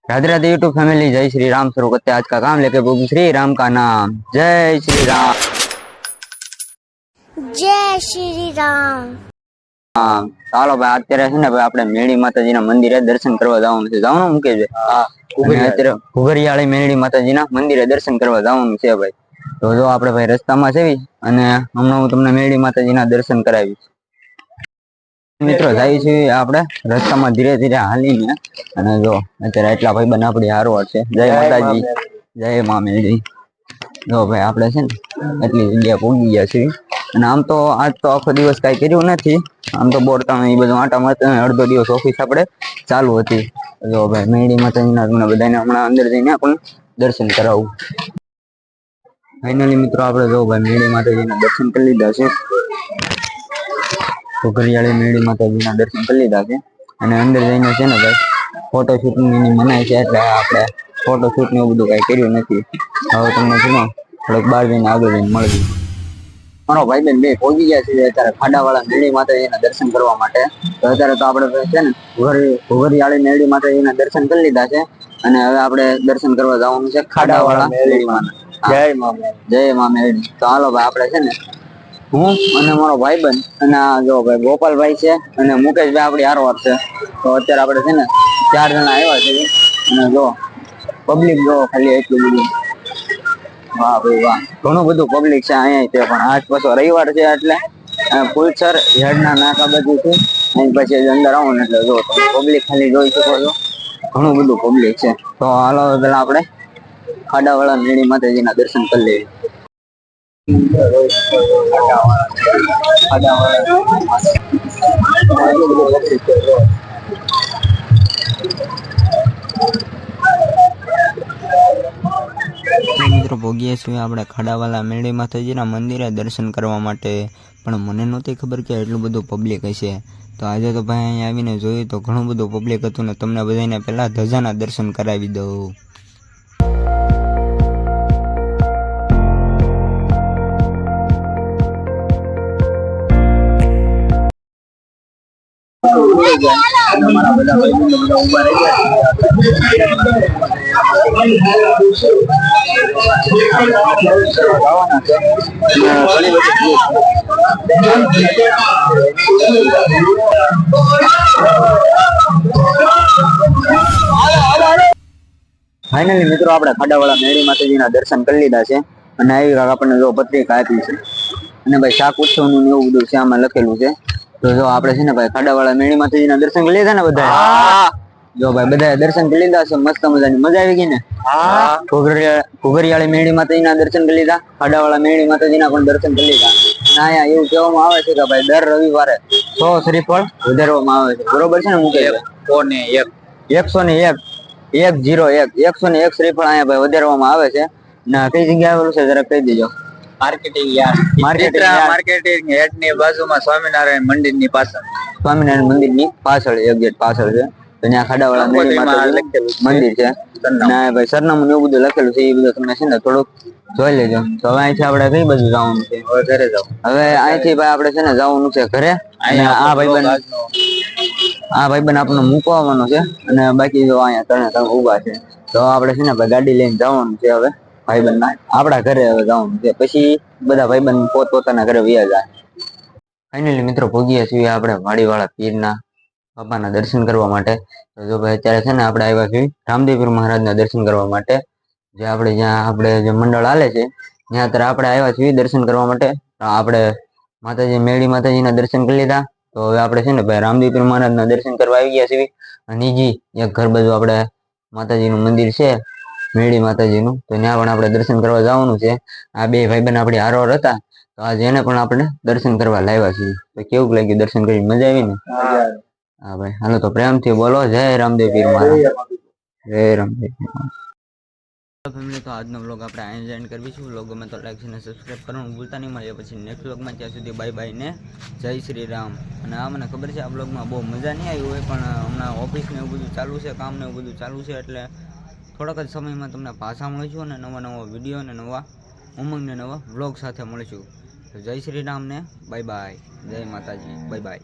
Radhe Radhe YouTube family. जय श्री राम। शुरू करते हैं आज का काम लेके बोलूं श्री राम का नाम। जय श्री राम। जय श्री राम। ચાલો ભાઈ અત્યારે છે ને ભાઈ આપણે મેળી માતાજીના મંદિરે દર્શન કરવા જવાનું છે. જવાનું મુકેશ ભાઈ? અત્યારે ઘુઘરિયાળી મેળી માતાજીના મંદિરે દર્શન કરવા જવાનું છે ભાઈ. તો જો આપણે ભાઈ રસ્તામાં છે અને હમણાં હું તમને મેળી માતાજીના દર્શન કરાવીશ. મિત્રો જાય છે આપણે રસ્તામાં ધીરે ધીરે હાલીને અને જો અત્યારે એટલા ભાઈ બન આપણી હારવાર છે. જય માતાજી, જય મા મેળી. જો ભાઈ આપણે છે ને એટલી જગ્યા પહોંચી ગયા છીએ અને આમ તો આજ તો આખો દિવસ કઈ કર્યું નથી. આમ તો બોરતાણ એ બધું આટા મારતા અડધો દિવસ ઓફિસ આપણે ચાલુ હતી. જો ભાઈ મેળી માતાજીના તમને બધાને હમણાં અંદર જઈને પણ દર્શન કરાવું. ફાઇનલી મિત્રો આપણે જો ભાઈ મેળી માતાજીના દર્શન કરી લીધા છે. ઘુઘરિયાળી મેળી માતાજીના દર્શન કરી લીધા છે અને અંદર જઈને છે ને ભાઈ ફોટોશૂટની મનાય છે એટલે આપણે ફોટોશૂટ ને એવું બધું કઈ કર્યું નથી. હવે તમને છે ને થોડોક બહાર જઈને આગળ જઈને મળવી. મારો ભાઈ બેન બે પહોંચી ગયા છે અત્યારે ખાડાવાળા મેળી માતાજીના દર્શન કરવા માટે. તો અત્યારે તો આપણે છે ને ઘુઘરિયાળી મેળી માતાજીના દર્શન કરી લીધા છે અને હવે આપણે દર્શન કરવા જવાનું છે ખાડાવાળા મેળી માતા. જય મા મેળી. તો હાલો ભાઈ આપણે છે ને હું અને મારો ભાઈબંધ અને જો ભાઈ ગોપાલભાઈ છે અને મુકેશભાઈ આપણી હારવાર છે. તો અત્યારે આપણે છે ને 4 જણા આવ્યા છે અને જો પબ્લિક જો ખાલી એટલું બધું. વાહ ભાઈ વાહ, ઘણું બધું પબ્લિક છે અહીંયા. તે પણ આજ પાછો રવિવાર છે એટલે ફૂલસર હેડના નાકા બાજુ છે. અહીં પછી અંદર આવો ને એટલે જો પબ્લિક ખાલી જોઈ શકો છો, ઘણું બધું પબ્લિક છે. તો હાલો પેલા આપણે ખાડાવાળા મેળી માતાજીના દર્શન કરી લઈએ. મિત્રો ભોગીએ છીએ આપણે ખાડાવાળા મેળી માતાજીના મંદિરે દર્શન કરવા માટે, પણ મને નહોતી ખબર કે એટલું બધું પબ્લિક હશે. તો આજે તો ભાઈ અહીંયા આવીને જોયું તો ઘણું બધું પબ્લિક હતું ને તમને બધાને પહેલા ધજાના દર્શન કરાવી દઉં. ફાઇનલી મિત્રો આપણે ખાડાવાળા મેળી માતાજીના દર્શન કરી લીધા છે અને આવી આપણને જો પત્રિકા આપી છે અને ભાઈ શાક ઉત્સવનું એવું બધું છે આમાં લખેલું છે. તો જો આપણે છે ને ભાઈ ખાડાવાળા મેળી માતાજીના દર્શન કરી લીધા ને બધા. જો ભાઈ બધા દર્શન કરી લીધા છે. મસ્ત મજાની મજા આવી ગઈ ને. ઘુઘરિયાળી મેળી માતાજીના દર્શન કરી લીધા, ખાડાવાળા મેળી માતાજીના પણ દર્શન કરી લીધા. અહીંયા એવું કહેવામાં આવે છે કે ભાઈ દર રવિવારે 100 શ્રીફળ વધારવામાં આવે છે. બરોબર છે ને મુકેશ? 101 101 શ્રીફળ અહીંયા ભાઈ વધારવામાં આવે છે. ના કઈ જગ્યાએ આવેલું છે જરા કહી દેજો. માર્કેટિંગ યાર્ડ ની બાજુમાં સ્વામિનારાયણ મંદિરની પાછળ. સ્વામિનારાયણ મંદિરની પાછળ એક ગેટ પાછળ છે. તો ત્યાં ખાડાવાળા મેળી માતાજીનું મંદિર છે. ના ભાઈ સરનામું એવું બધું લખેલું છે. એ બધું તમને છે ને થોડુંક જોઈ લેજો. તો હવે અહીંથી આપણે કઈ બાજુ જવાનું છે? હવે ઘરે જાવ. હવે અહીંથી ભાઈ આપણે છે ને જવાનું છે ઘરે. અને આ ભાઈબંધ આપણને મૂકવા આવવાનો છે અને બાકી જો અહીંયા ત્રણે ઉભા છે. તો આપણે છે ને ભાઈ ગાડી લઈને જવાનું છે હવે ભાઈબંધ આપણા ઘરે હવે જવાનું છે. પછી બધા ભાઈબંધ પોતપોતાના ઘરે વયા જાય. ફાઇનલી મિત્રો ભોગીએ છીએ આપણે વાડીવાળા પીરના બાપાના દર્શન કરવા માટે. તો જો ભાઈ અત્યારે છે ને આપણે આવ્યા છીએ રામદેવપીર મહારાજના દર્શન કરવા માટે. જે આપણે જ્યાં આપણે જે મંડળ હાલે છે ત્યાં અત્યારે આપણે આવ્યા છીએ દર્શન કરવા માટે. આપણે માતાજી મેળી માતાજીના દર્શન કરી લીધા. તો હવે આપણે છે ને ભાઈ રામદેવપીર મહારાજના દર્શન કરવા આવી ગયા છીએ. અને એક ઘર બાજુ આપણે માતાજીનું મંદિર છે મેળી માતાજીનું, તો ત્યાં પણ આપણે દર્શન કરવા જવાનું છે. આ બે ભાઈબંધ આપણી હારવાર હતા તો આજે એને પણ આપણે દર્શન કરવા લાવ્યા છીએ. તો કેવું લાગ્યું દર્શન કરી? મજા આવી ને? હા ભાઈ હાલો તો પ્રેમથી બોલો જય રામદેવપીર મહારાજ. જય રામદેવપીર ફેમિલી. તો આજનો વ્લોગ આપણે અહીં એન્ડ કરીશું. વ્લોગ ગમે તો લાઈક અને સબસ્ક્રાઈબ કરવાનું ભૂલતા નહીં. મળીએ પછી નેક્સ્ટ વ્લોગમાં. ત્યાં સુધી બાય બાય ને જય શ્રી રામ. અને આ મને ખબર છે આ વ્લોગમાં બહુ મજા નહીં આવી હોય, પણ હમણાં ઓફિસ ને એવું બધું ચાલુ છે, કામ ને એવું બધું ચાલુ છે એટલે થોડાક જ સમયમાં તમને પાછા મળીશું અને નવા વિડીયો અને નવા ઉમંગ ને નવા વ્લોગ સાથે મળીશું. તો જય શ્રી રામ ને બાય બાય. જય માતાજી. Bye bye.